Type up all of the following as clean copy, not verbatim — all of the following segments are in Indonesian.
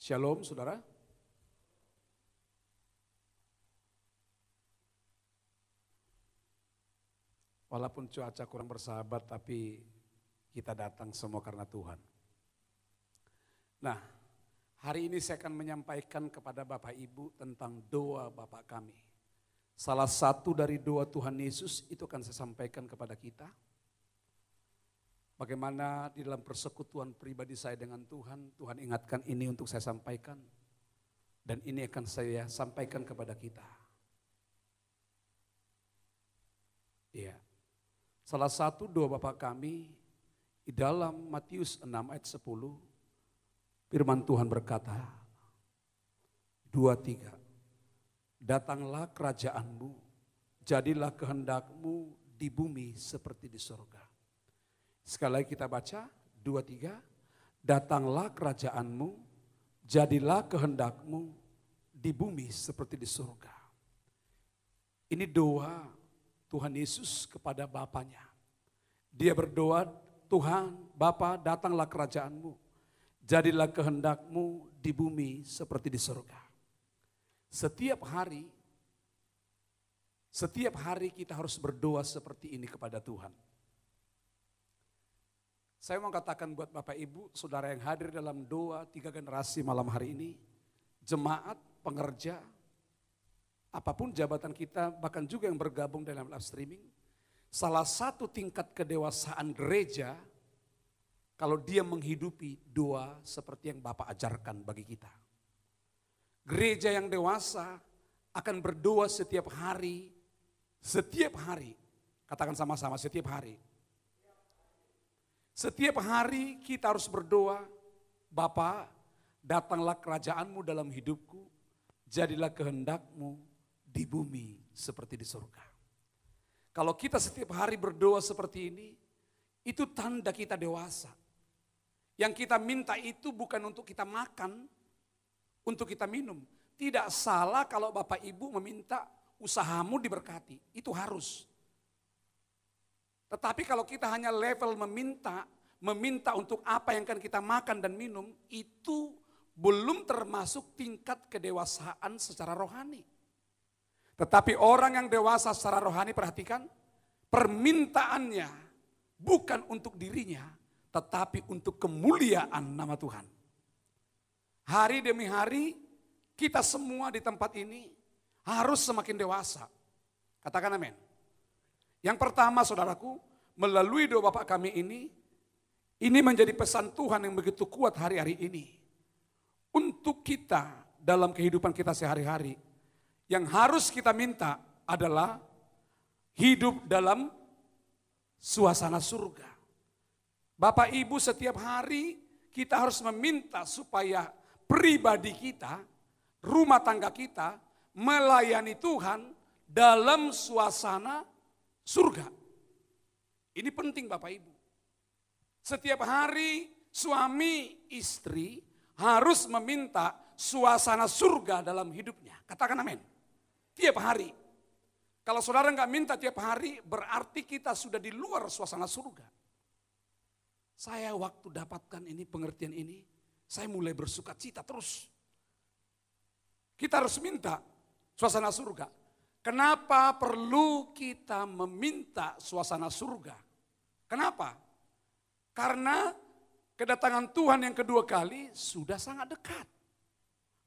Shalom saudara. Walaupun cuaca kurang bersahabat tapi kita datang semua karena Tuhan. Nah, hari ini saya akan menyampaikan kepada Bapak Ibu tentang doa Bapak kami. Salah satu dari doa Tuhan Yesus itu akan saya sampaikan kepada kita. Bagaimana di dalam persekutuan pribadi saya dengan Tuhan, Tuhan ingatkan ini untuk saya sampaikan. Dan ini akan saya sampaikan kepada kita. Iya. Salah satu doa Bapa kami di dalam Matius 6 ayat 10, firman Tuhan berkata, 2-3, datanglah kerajaanmu, jadilah kehendakmu di bumi seperti di surga. Sekali lagi kita baca, 2-3, datanglah kerajaanmu, jadilah kehendakmu di bumi seperti di surga. Ini doa Tuhan Yesus kepada Bapanya. Dia berdoa, Tuhan, Bapa, datanglah kerajaanmu, jadilah kehendakmu di bumi seperti di surga. Setiap hari kita harus berdoa seperti ini kepada Tuhan. Saya mau katakan buat Bapak Ibu, saudara yang hadir dalam doa 3 generasi malam hari ini, jemaat, pengerja, apapun jabatan kita, bahkan juga yang bergabung dalam live streaming, salah satu tingkat kedewasaan gereja, kalau dia menghidupi doa seperti yang Bapak ajarkan bagi kita. Gereja yang dewasa akan berdoa setiap hari, katakan sama-sama setiap hari. Setiap hari kita harus berdoa, Bapa, datanglah kerajaanmu dalam hidupku, jadilah kehendakmu di bumi seperti di surga. Kalau kita setiap hari berdoa seperti ini, itu tanda kita dewasa. Yang kita minta itu bukan untuk kita makan, untuk kita minum. Tidak salah kalau Bapak Ibu meminta usahamu diberkati, itu harus. Tetapi kalau kita hanya level meminta untuk apa yang akan kita makan dan minum, itu belum termasuk tingkat kedewasaan secara rohani. Tetapi orang yang dewasa secara rohani, perhatikan, permintaannya bukan untuk dirinya, tetapi untuk kemuliaan nama Tuhan. Hari demi hari, kita semua di tempat ini harus semakin dewasa. Katakan amin. Yang pertama saudaraku, melalui doa Bapak kami ini menjadi pesan Tuhan yang begitu kuat hari-hari ini. Untuk kita dalam kehidupan kita sehari-hari, yang harus kita minta adalah hidup dalam suasana surga. Bapak Ibu, setiap hari kita harus meminta supaya pribadi kita, rumah tangga kita melayani Tuhan dalam suasana surga. Ini penting Bapak Ibu. Setiap hari suami istri harus meminta suasana surga dalam hidupnya. Katakan amin. Tiap hari. Kalau saudara nggak minta tiap hari, berarti kita sudah di luar suasana surga. Saya waktu dapatkan ini, pengertian ini, saya mulai bersuka cita terus. Kita harus minta suasana surga. Kenapa perlu kita meminta suasana surga? Kenapa? Karena kedatangan Tuhan yang kedua kali sudah sangat dekat.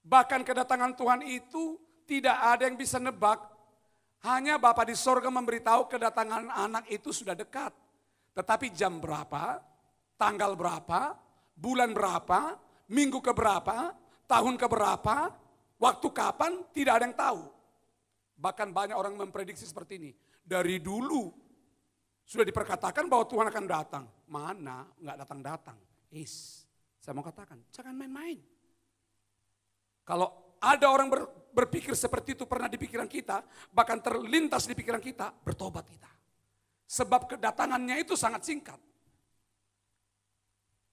Bahkan kedatangan Tuhan itu tidak ada yang bisa nebak. Hanya Bapa di sorga memberitahu kedatangan anak itu sudah dekat. Tetapi jam berapa, tanggal berapa, bulan berapa, minggu keberapa, tahun keberapa, waktu kapan, tidak ada yang tahu. Bahkan banyak orang memprediksi seperti ini. Dari dulu sudah diperkatakan bahwa Tuhan akan datang. Mana nggak datang-datang. Saya mau katakan, jangan main-main. Kalau ada orang berpikir seperti itu pernah di pikiran kita, bahkan terlintas di pikiran kita, bertobat kita. Sebab kedatangannya itu sangat singkat.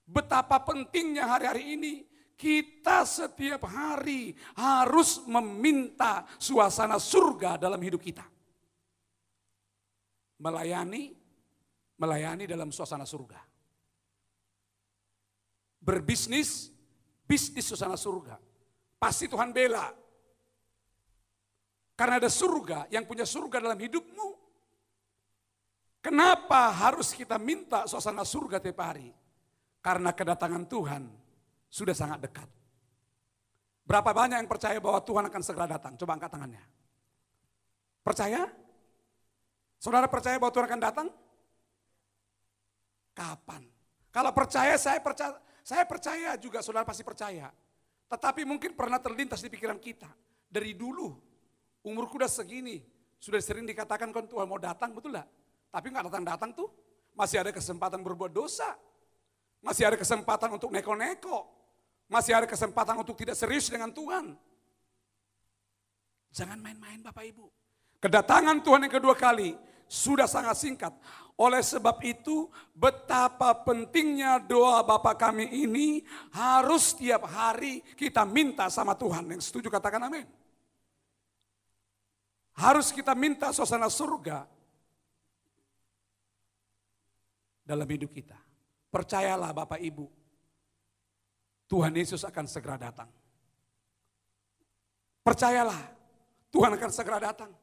Betapa pentingnya hari-hari ini kita setiap hari harus meminta suasana surga dalam hidup kita. Melayani dalam suasana surga. Berbisnis bisnis suasana surga. Pasti Tuhan bela. Karena ada surga, yang punya surga dalam hidupmu. Kenapa harus kita minta suasana surga tiap hari? Karena kedatangan Tuhan sudah sangat dekat. Berapa banyak yang percaya bahwa Tuhan akan segera datang? Coba angkat tangannya. Percaya? Saudara percaya bahwa Tuhan akan datang? Kapan? Kalau percaya, saya percaya juga, saudara pasti percaya. Tetapi mungkin pernah terlintas di pikiran kita. Dari dulu, umurku udah segini, sudah sering dikatakan kan Tuhan mau datang, betul gak? Tapi gak datang-datang tuh, masih ada kesempatan berbuat dosa. Masih ada kesempatan untuk neko-neko. Masih ada kesempatan untuk tidak serius dengan Tuhan. Jangan main-main Bapak Ibu. Kedatangan Tuhan yang kedua kali sudah sangat singkat. Oleh sebab itu betapa pentingnya doa Bapa kami ini harus tiap hari kita minta sama Tuhan. Yang setuju katakan amin. Harus kita minta suasana surga dalam hidup kita. Percayalah Bapak Ibu, Tuhan Yesus akan segera datang. Percayalah, Tuhan akan segera datang.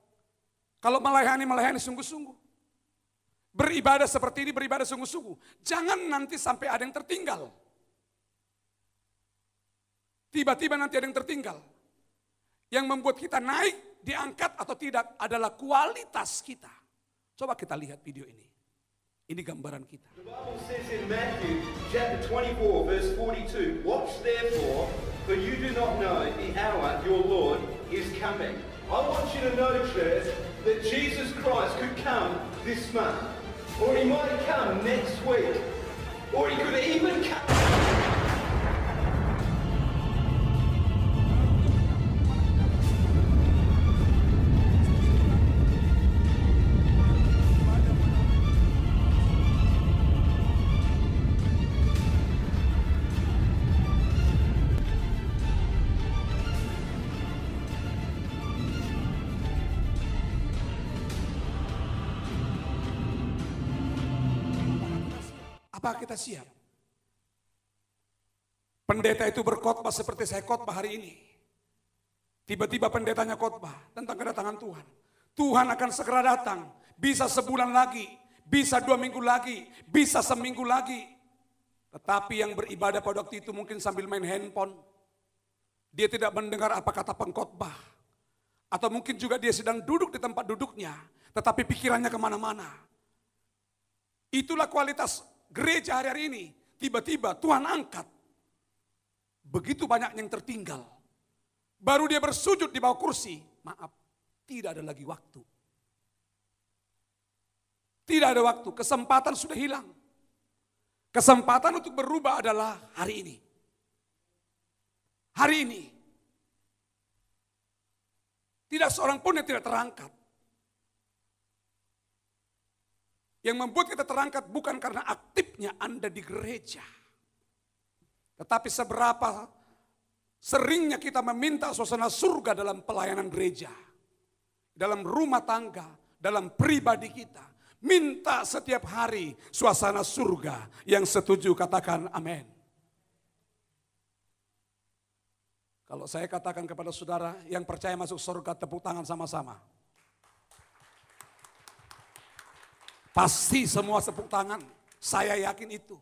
Kalau melayani sungguh-sungguh. Beribadah seperti ini, beribadah sungguh-sungguh. Jangan nanti sampai ada yang tertinggal. Tiba-tiba nanti ada yang tertinggal. Yang membuat kita naik, diangkat atau tidak adalah kualitas kita. Coba kita lihat video ini. Ini gambaran kita. The Bible says in Matthew chapter 24 verse 42, watch therefore, for you do not know the hour your Lord is coming. I want you to know, church, that Jesus Christ could come this month, or he might come next week, or he could even come. Apa kita siap? Pendeta itu berkhotbah seperti saya khotbah hari ini. Tiba-tiba pendetanya khotbah tentang kedatangan Tuhan. Tuhan akan segera datang. Bisa sebulan lagi, bisa 2 minggu lagi, bisa seminggu lagi. Tetapi yang beribadah pada waktu itu mungkin sambil main handphone. Dia tidak mendengar apa kata pengkhotbah. Atau mungkin juga dia sedang duduk di tempat duduknya, tetapi pikirannya kemana-mana. Itulah kualitas gereja hari-hari ini. Tiba-tiba Tuhan angkat. Begitu banyak yang tertinggal. Baru dia bersujud di bawah kursi. Maaf, tidak ada lagi waktu. Tidak ada waktu, kesempatan sudah hilang. Kesempatan untuk berubah adalah hari ini. Hari ini. Tidak seorang pun yang tidak terangkat. Yang membuat kita terangkat bukan karena aktifnya Anda di gereja. Tetapi seberapa seringnya kita meminta suasana surga dalam pelayanan gereja. Dalam rumah tangga, dalam pribadi kita. Minta setiap hari suasana surga. Yang setuju katakan amin. Kalau saya katakan kepada saudara yang percaya masuk surga, tepuk tangan sama-sama. Pasti semua tepuk tangan, saya yakin itu.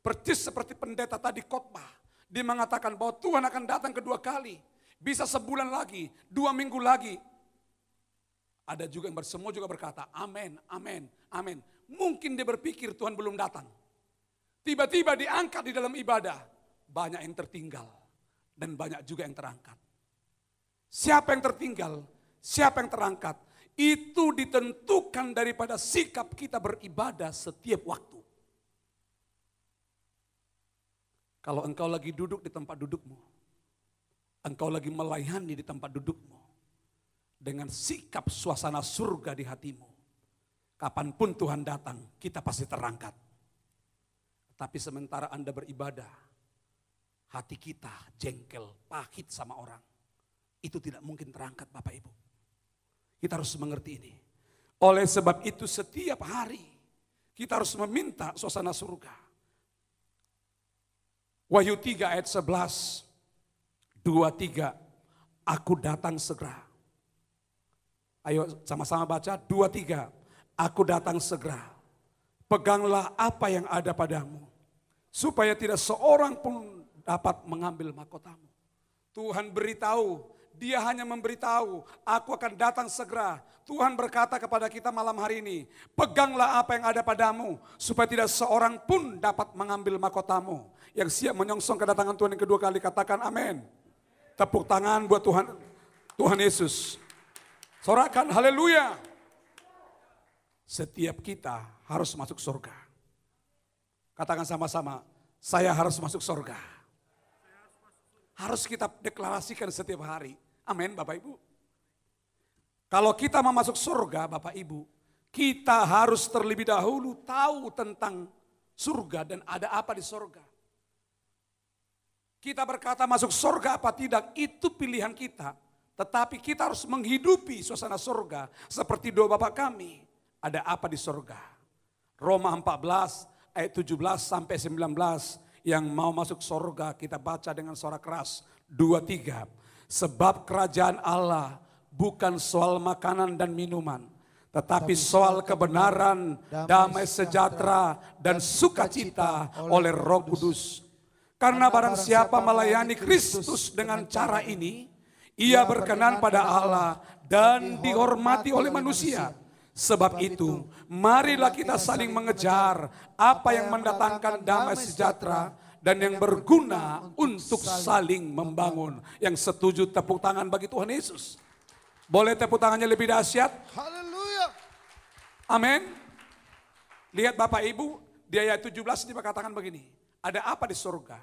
Persis seperti pendeta tadi khotbah. Dia mengatakan bahwa Tuhan akan datang kedua kali. Bisa sebulan lagi, 2 minggu lagi. Ada juga yang semua juga berkata, amin, amin, amin. Mungkin dia berpikir Tuhan belum datang. Tiba-tiba diangkat di dalam ibadah. Banyak yang tertinggal dan banyak juga yang terangkat. Siapa yang tertinggal, siapa yang terangkat, itu ditentukan daripada sikap kita beribadah setiap waktu. Kalau engkau lagi duduk di tempat dudukmu, engkau lagi melayani di tempat dudukmu, dengan sikap suasana surga di hatimu, kapanpun Tuhan datang, kita pasti terangkat. Tapi sementara Anda beribadah, hati kita jengkel, pahit sama orang, itu tidak mungkin terangkat Bapak Ibu. Kita harus mengerti ini. Oleh sebab itu setiap hari kita harus meminta suasana surga. Wahyu 3 ayat 11. 2, 3. Aku datang segera. Ayo sama-sama baca 2, 3. Aku datang segera. Peganglah apa yang ada padamu, supaya tidak seorang pun dapat mengambil mahkotamu. Tuhan beritahu, dia hanya memberitahu, aku akan datang segera. Tuhan berkata kepada kita malam hari ini, peganglah apa yang ada padamu, supaya tidak seorang pun dapat mengambil mahkotamu. Yang siap menyongsong kedatangan Tuhan yang kedua kali, katakan amin. Tepuk tangan buat Tuhan Yesus. Sorakan haleluya. Setiap kita harus masuk surga. Katakan sama-sama, saya harus masuk surga. Harus kita deklarasikan setiap hari. Amin Bapak Ibu. Kalau kita mau masuk surga Bapak Ibu, kita harus terlebih dahulu tahu tentang surga dan ada apa di surga. Kita berkata masuk surga apa tidak, itu pilihan kita. Tetapi kita harus menghidupi suasana surga seperti doa Bapa kami. Ada apa di surga? Roma 14 ayat 17 sampai 19. Yang mau masuk surga kita baca dengan suara keras. 2, 3. Sebab kerajaan Allah bukan soal makanan dan minuman, tetapi soal kebenaran, damai sejahtera dan sukacita oleh Roh Kudus. Karena barang siapa melayani Kristus dengan cara ini, ia berkenan pada Allah dan dihormati oleh manusia. Sebab itu, marilah kita saling mengejar apa yang mendatangkan damai sejahtera dan yang berguna untuk saling membangun. Yang setuju tepuk tangan bagi Tuhan Yesus. Boleh tepuk tangannya lebih dahsyat? Haleluya. Amin. Lihat Bapak Ibu, di ayat 17 dikatakan begini. Ada apa di surga?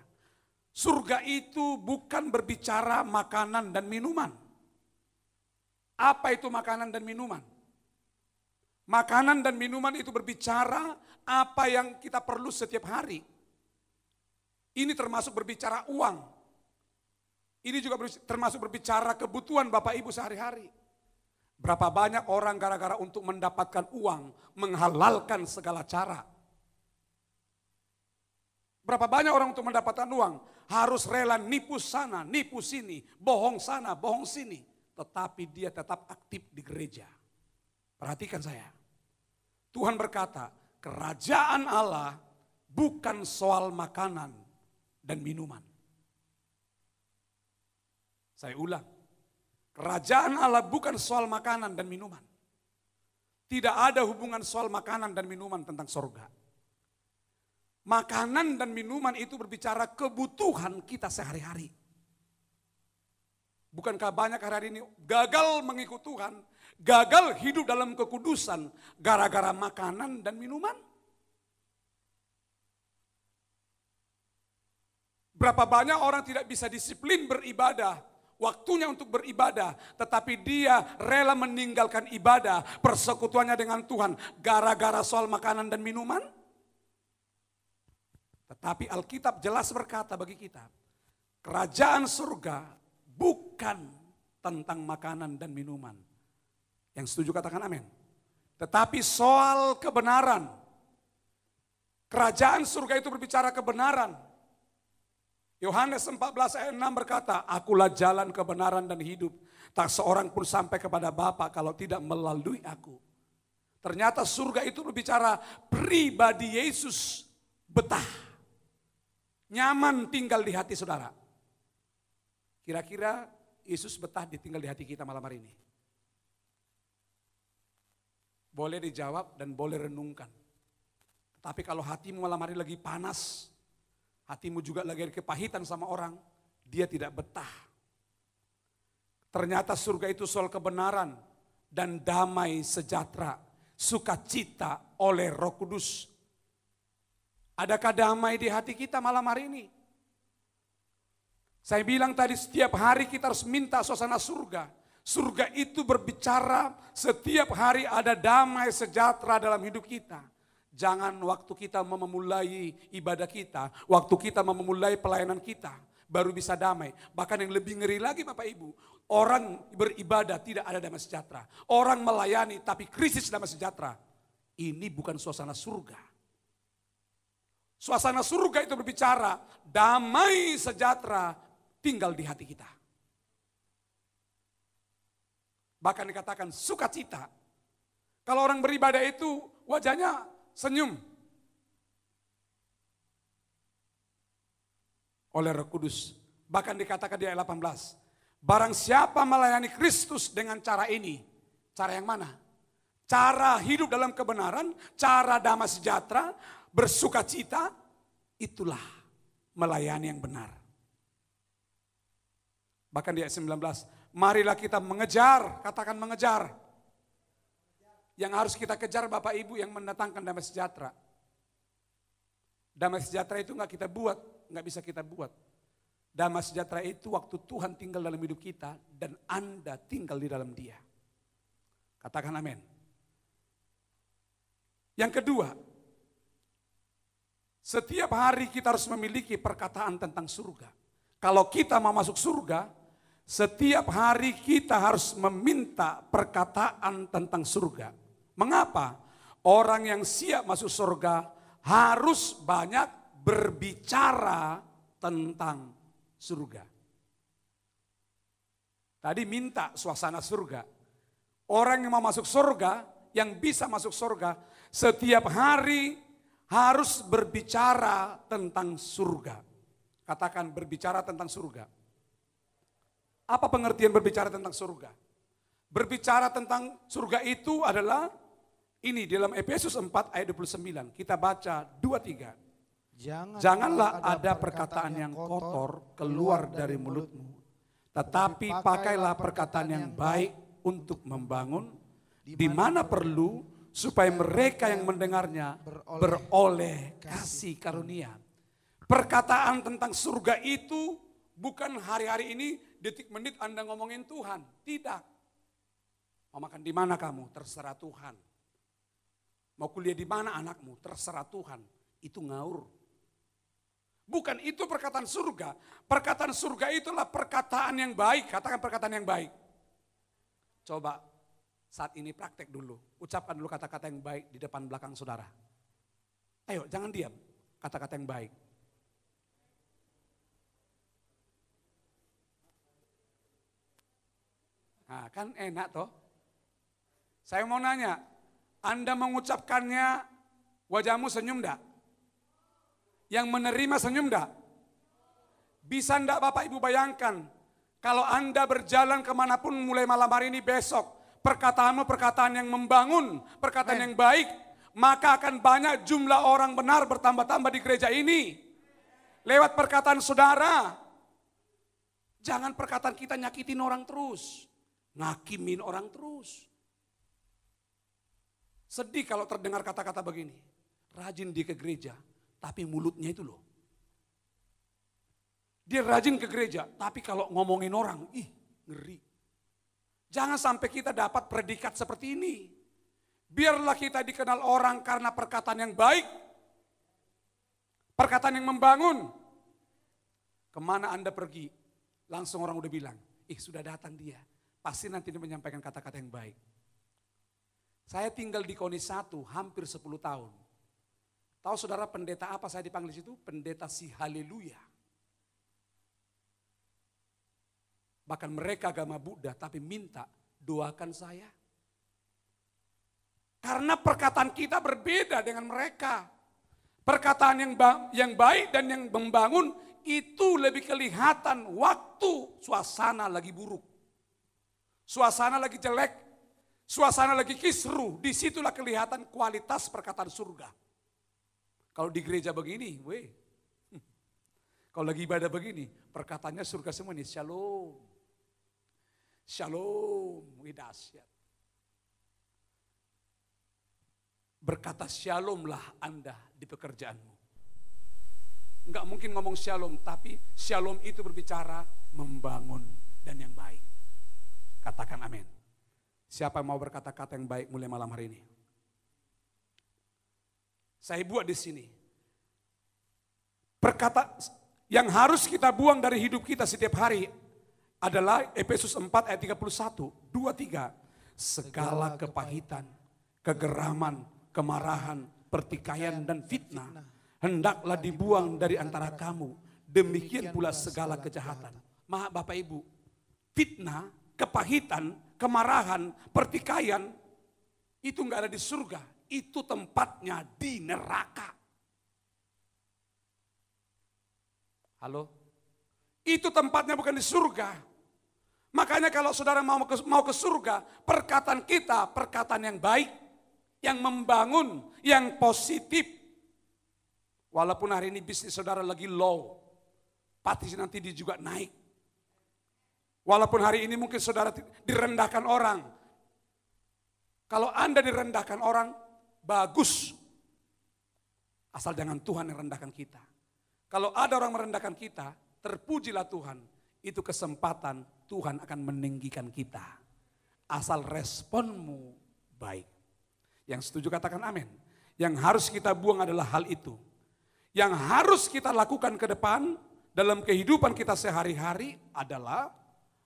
Surga itu bukan berbicara makanan dan minuman. Apa itu makanan dan minuman? Makanan dan minuman itu berbicara apa yang kita perlu setiap hari. Ini termasuk berbicara uang. Ini juga termasuk berbicara kebutuhan Bapak Ibu sehari-hari. Berapa banyak orang gara-gara untuk mendapatkan uang menghalalkan segala cara. Berapa banyak orang untuk mendapatkan uang harus rela nipu sana, nipu sini, bohong sana, bohong sini. Tetapi dia tetap aktif di gereja. Perhatikan saya. Tuhan berkata, kerajaan Allah bukan soal makanan dan minuman. Saya ulang. Kerajaan Allah bukan soal makanan dan minuman. Tidak ada hubungan soal makanan dan minuman tentang surga. Makanan dan minuman itu berbicara kebutuhan kita sehari-hari. Bukankah banyak hari ini gagal mengikut Tuhan, gagal hidup dalam kekudusan gara-gara makanan dan minuman? Berapa banyak orang tidak bisa disiplin beribadah, waktunya untuk beribadah, tetapi dia rela meninggalkan ibadah, persekutuannya dengan Tuhan gara-gara soal makanan dan minuman? Tetapi Alkitab jelas berkata bagi kita, kerajaan surga bukan tentang makanan dan minuman. Yang setuju katakan amin. Tetapi soal kebenaran. Kerajaan surga itu berbicara kebenaran. Yohanes 14 ayat 6 berkata, akulah jalan kebenaran dan hidup. Tak seorang pun sampai kepada Bapa kalau tidak melalui aku. Ternyata surga itu berbicara pribadi Yesus betah. Nyaman tinggal di hati saudara. Kira-kira Yesus betah ditinggal di hati kita malam hari ini? Boleh dijawab dan boleh renungkan. Tapi kalau hatimu malam hari lagi panas, hatimu juga lagi ada kepahitan sama orang, dia tidak betah. Ternyata surga itu soal kebenaran dan damai sejahtera, sukacita oleh Roh Kudus. Adakah damai di hati kita malam hari ini? Saya bilang tadi setiap hari kita harus minta suasana surga. Surga itu berbicara setiap hari ada damai sejahtera dalam hidup kita. Jangan waktu kita memulai ibadah kita, waktu kita memulai pelayanan kita, baru bisa damai. Bahkan yang lebih ngeri lagi Bapak Ibu, orang beribadah tidak ada damai sejahtera. Orang melayani tapi krisis damai sejahtera. Ini bukan suasana surga. Suasana surga itu berbicara damai sejahtera, tinggal di hati kita. Bahkan dikatakan sukacita. Kalau orang beribadah itu wajahnya senyum. Oleh Roh Kudus. Bahkan dikatakan di ayat 18. Barang siapa melayani Kristus dengan cara ini. Cara yang mana? Cara hidup dalam kebenaran, cara damai sejahtera, bersukacita. Itulah melayani yang benar. Bahkan di ayat 19. Marilah kita mengejar, katakan mengejar. Yang harus kita kejar Bapak Ibu yang mendatangkan damai sejahtera. Damai sejahtera itu nggak kita buat, nggak bisa kita buat. Damai sejahtera itu waktu Tuhan tinggal dalam hidup kita dan Anda tinggal di dalam Dia. Katakan amin. Yang kedua, setiap hari kita harus memiliki perkataan tentang surga. Kalau kita mau masuk surga, setiap hari kita harus meminta perkataan tentang surga. Mengapa? Orang yang siap masuk surga harus banyak berbicara tentang surga. Tadi minta suasana surga. Orang yang mau masuk surga, yang bisa masuk surga, setiap hari harus berbicara tentang surga. Katakan berbicara tentang surga. Apa pengertian berbicara tentang surga? Berbicara tentang surga itu adalah ini dalam Efesus 4 ayat 29. Kita baca 2-3. Janganlah ada perkataan yang kotor keluar dari mulutmu. Tetapi pakailah perkataan yang baik untuk membangun. Di mana perlu supaya mereka yang mendengarnya beroleh kasih karunia. Perkataan tentang surga itu bukan hari-hari ini detik menit Anda ngomongin Tuhan. Tidak. Mau makan di mana kamu? Terserah Tuhan. Mau kuliah di mana anakmu? Terserah Tuhan. Itu ngaur. Bukan itu perkataan surga. Perkataan surga itulah perkataan yang baik. Katakan perkataan yang baik. Coba saat ini praktek dulu. Ucapkan dulu kata-kata yang baik di depan belakang saudara. Ayo jangan diam. Kata-kata yang baik. Nah, kan enak toh. Saya mau nanya, Anda mengucapkannya wajahmu senyum enggak? Yang menerima senyum enggak? Bisa enggak Bapak Ibu bayangkan, kalau Anda berjalan kemanapun mulai malam hari ini besok, perkataanmu perkataan yang membangun, perkataan yang baik, maka akan banyak jumlah orang benar bertambah-tambah di gereja ini. Lewat perkataan saudara. Jangan perkataan kita nyakitin orang terus. Ngakimin orang terus. Sedih kalau terdengar kata-kata begini. Rajin dia ke gereja, tapi mulutnya itu loh. Dia rajin ke gereja, tapi kalau ngomongin orang, ngeri. Jangan sampai kita dapat predikat seperti ini. Biarlah kita dikenal orang karena perkataan yang baik. Perkataan yang membangun. Kemana Anda pergi, langsung orang udah bilang, sudah datang dia. Pasti nanti dia menyampaikan kata-kata yang baik. Saya tinggal di Koni 1 hampir 10 tahun. Tahu saudara pendeta apa saya dipanggil di situ? Pendeta si haleluya. Bahkan mereka agama Buddha tapi minta doakan saya. Karena perkataan kita berbeda dengan mereka. Perkataan yang baik dan yang membangun itu lebih kelihatan waktu suasana lagi buruk. Suasana lagi jelek, suasana lagi kisruh, disitulah kelihatan kualitas perkataan surga. Kalau di gereja begini, kalau lagi ibadah begini, perkataannya surga semua nih, shalom. Shalom, dahsyat. Berkata shalomlah Anda di pekerjaanmu. Enggak mungkin ngomong shalom, tapi shalom itu berbicara membangun dan yang baik. Katakan amin. Siapa yang mau berkata-kata yang baik mulai malam hari ini? Saya buat di sini. Perkata yang harus kita buang dari hidup kita setiap hari adalah Efesus 4 ayat 31, 2-3. Segala kepahitan, kegeraman, kemarahan, pertikaian dan fitnah hendaklah dibuang dari antara kamu. Demikian pula segala kejahatan. Bapak Ibu, fitnah, kepahitan, kemarahan, pertikaian, itu enggak ada di surga. Itu tempatnya di neraka. Halo? Itu tempatnya bukan di surga. Makanya kalau saudara mau ke surga, perkataan kita, perkataan yang baik, yang membangun, yang positif. Walaupun hari ini bisnis saudara lagi low, pasti nanti dia juga naik. Walaupun hari ini mungkin saudara direndahkan orang. Kalau Anda direndahkan orang, bagus. Asal jangan Tuhan yang rendahkan kita. Kalau ada orang merendahkan kita, terpujilah Tuhan. Itu kesempatan Tuhan akan meninggikan kita. Asal responmu baik. Yang setuju katakan amin. Yang harus kita buang adalah hal itu. Yang harus kita lakukan ke depan dalam kehidupan kita sehari-hari adalah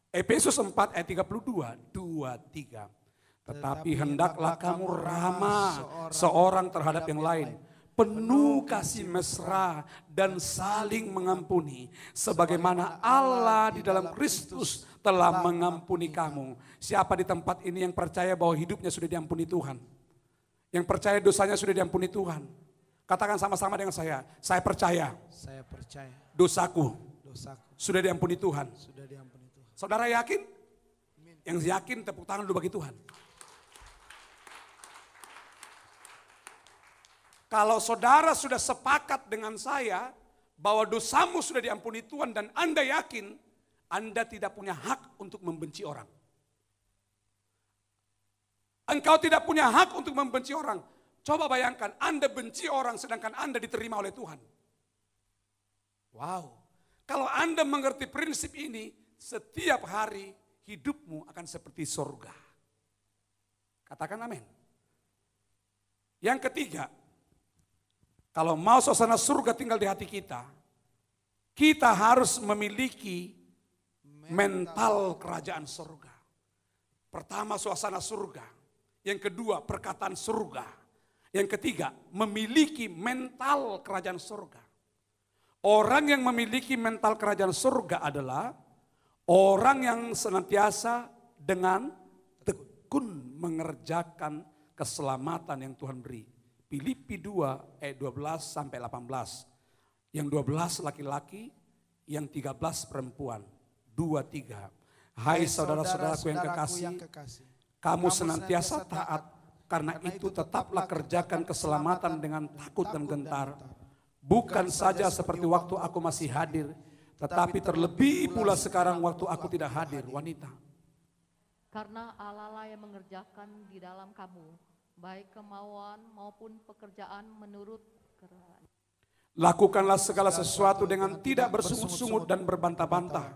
Efesus 4 ayat 32, 23. Tetapi hendaklah kamu ramah seorang terhadap yang lain. Penuh kasih mesra dan saling mengampuni. Sebagaimana Allah di dalam Kristus telah mengampuni kamu. Siapa di tempat ini yang percaya bahwa hidupnya sudah diampuni Tuhan? Yang percaya dosanya sudah diampuni Tuhan? Katakan sama-sama dengan saya percaya. Saya percaya. Dosaku sudah diampuni Tuhan. Sudah diampuni Tuhan. Saudara yakin? Yang yakin tepuk tangan dulu bagi Tuhan. Kalau saudara sudah sepakat dengan saya bahwa dosamu sudah diampuni Tuhan dan Anda yakin, Anda tidak punya hak untuk membenci orang. Engkau tidak punya hak untuk membenci orang. Coba bayangkan, Anda benci orang sedangkan Anda diterima oleh Tuhan. Wow, kalau Anda mengerti prinsip ini, setiap hari hidupmu akan seperti surga. Katakan amin. Yang ketiga, kalau mau suasana surga tinggal di hati kita, kita harus memiliki mental kerajaan surga. Pertama suasana surga, yang kedua perkataan surga, yang ketiga memiliki mental kerajaan surga. Orang yang memiliki mental kerajaan surga adalah orang yang senantiasa dengan tekun mengerjakan keselamatan yang Tuhan beri. Filipi 2 ayat 12 sampai 18. Yang 12 laki-laki, yang 13 perempuan. 2-3. Hai saudara-saudaraku yang kekasih, kamu senantiasa taat, karena itu tetaplah kerjakan keselamatan dengan takut dan gentar. Bukan saja seperti waktu aku masih hadir, tetapi terlebih pula sekarang waktu aku tidak hadir, wanita. Karena Allah lah yang mengerjakan di dalam kamu, baik kemauan maupun pekerjaan menurut kehendak. Lakukanlah segala sesuatu dengan tidak bersungut-sungut dan berbantah-bantah.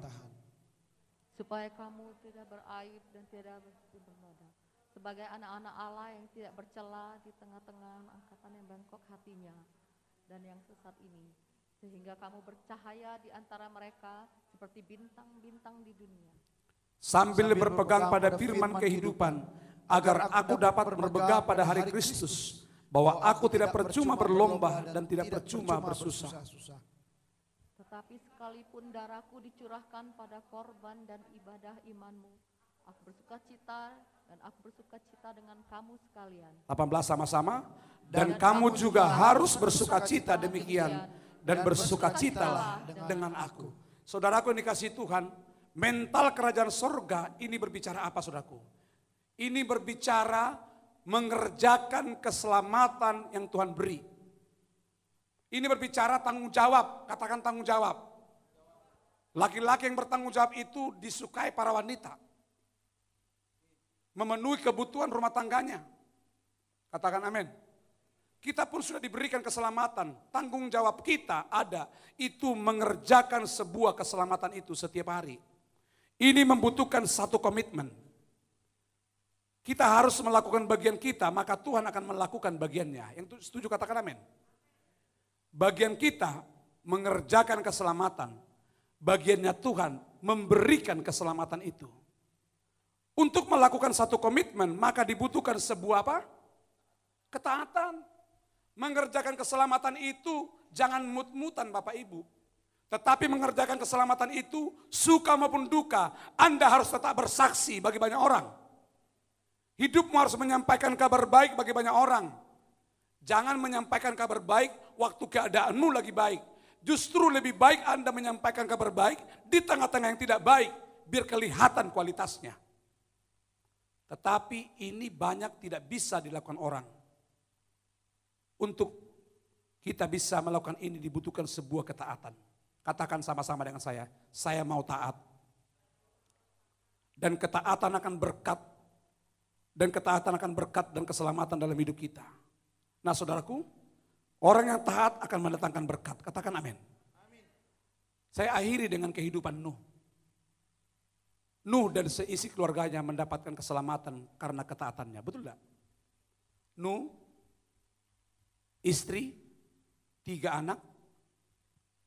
Supaya kamu tidak beraib dan tidak bernoda. Sebagai anak-anak Allah yang tidak bercela di tengah-tengah angkatan yang bengkok hatinya dan yang sesat ini. Sehingga kamu bercahaya di antara mereka seperti bintang-bintang di dunia. Sambil berpegang pada firman kehidupan, agar aku dapat bermegah pada hari Kristus, bahwa aku tidak percuma berlomba dan tidak percuma bersusah. Tetapi sekalipun darahku dicurahkan pada korban dan ibadah imanmu, aku bersuka cita dan aku bersuka cita dengan kamu sekalian. 18 sama-sama. Dan kamu juga harus bersuka cita demikian, dan bersuka citalah dengan aku. Saudaraku yang dikasihi Tuhan, mental kerajaan surga ini berbicara apa saudaraku? Ini berbicara mengerjakan keselamatan yang Tuhan beri. Ini berbicara tanggung jawab, katakan tanggung jawab. Laki-laki yang bertanggung jawab itu disukai para wanita. Memenuhi kebutuhan rumah tangganya. Katakan amin. Kita pun sudah diberikan keselamatan. Tanggung jawab kita ada, itu mengerjakan sebuah keselamatan itu setiap hari. Ini membutuhkan satu komitmen. Kita harus melakukan bagian kita, maka Tuhan akan melakukan bagiannya. Yang setuju katakan amin. Bagian kita mengerjakan keselamatan. Bagiannya Tuhan memberikan keselamatan itu. Untuk melakukan satu komitmen, maka dibutuhkan sebuah apa? Ketaatan. Mengerjakan keselamatan itu jangan mut-mutan Bapak Ibu. Tetapi mengerjakan keselamatan itu, suka maupun duka, Anda harus tetap bersaksi bagi banyak orang. Hidupmu harus menyampaikan kabar baik bagi banyak orang. Jangan menyampaikan kabar baik waktu keadaanmu lagi baik. Justru lebih baik Anda menyampaikan kabar baik di tengah-tengah yang tidak baik, biar kelihatan kualitasnya. Tetapi ini banyak tidak bisa dilakukan orang. Untuk kita bisa melakukan ini dibutuhkan sebuah ketaatan. Katakan sama-sama dengan saya mau taat. Dan ketaatan akan berkat. Dan ketaatan akan berkat dan keselamatan dalam hidup kita. Nah saudaraku, orang yang taat akan mendatangkan berkat. Katakan amin. Saya akhiri dengan kehidupan Nuh. Nuh dan seisi keluarganya mendapatkan keselamatan karena ketaatannya. Betul tidak? Nuh, istri, 3 anak,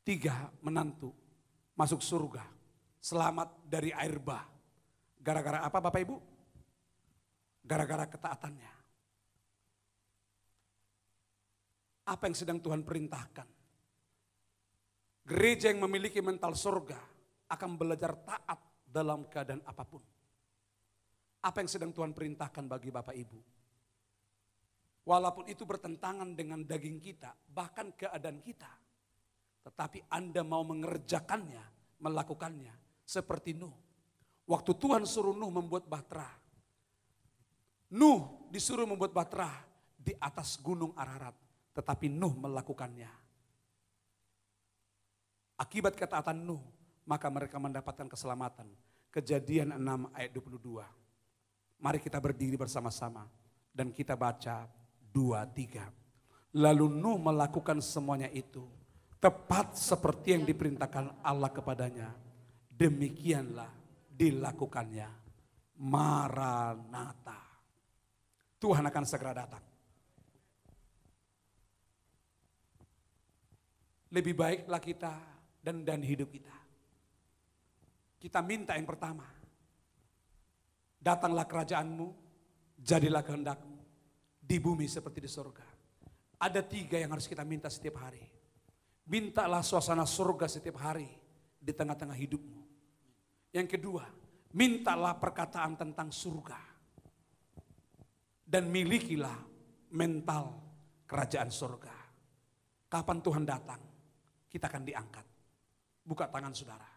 3 menantu masuk surga. Selamat dari air bah. Gara-gara apa Bapak Ibu? Gara-gara ketaatannya. Apa yang sedang Tuhan perintahkan? Gereja yang memiliki mental surga akan belajar taat dalam keadaan apapun. Apa yang sedang Tuhan perintahkan bagi Bapak Ibu? Walaupun itu bertentangan dengan daging kita, bahkan keadaan kita. Tetapi Anda mau mengerjakannya, melakukannya. Seperti Nuh. Waktu Tuhan suruh Nuh membuat bahtera. Nuh disuruh membuat bahtera di atas gunung Ararat. Tetapi Nuh melakukannya. Akibat ketaatan Nuh, maka mereka mendapatkan keselamatan. Kejadian 6 ayat 22. Mari kita berdiri bersama-sama. Dan kita baca 2-3. Lalu Nuh melakukan semuanya itu. Tepat seperti yang diperintahkan Allah kepadanya. Demikianlah dilakukannya. Maranatha. Tuhan akan segera datang. Lebih baiklah kita dan hidup kita. Kita minta yang pertama. Datanglah kerajaanmu, jadilah kehendakmu. Di bumi seperti di surga. Ada 3 yang harus kita minta setiap hari. Mintalah suasana surga setiap hari di tengah-tengah hidupmu. Yang kedua, mintalah perkataan tentang surga. Dan milikilah mental kerajaan surga. Kapan Tuhan datang, kita akan diangkat. Buka tangan saudara.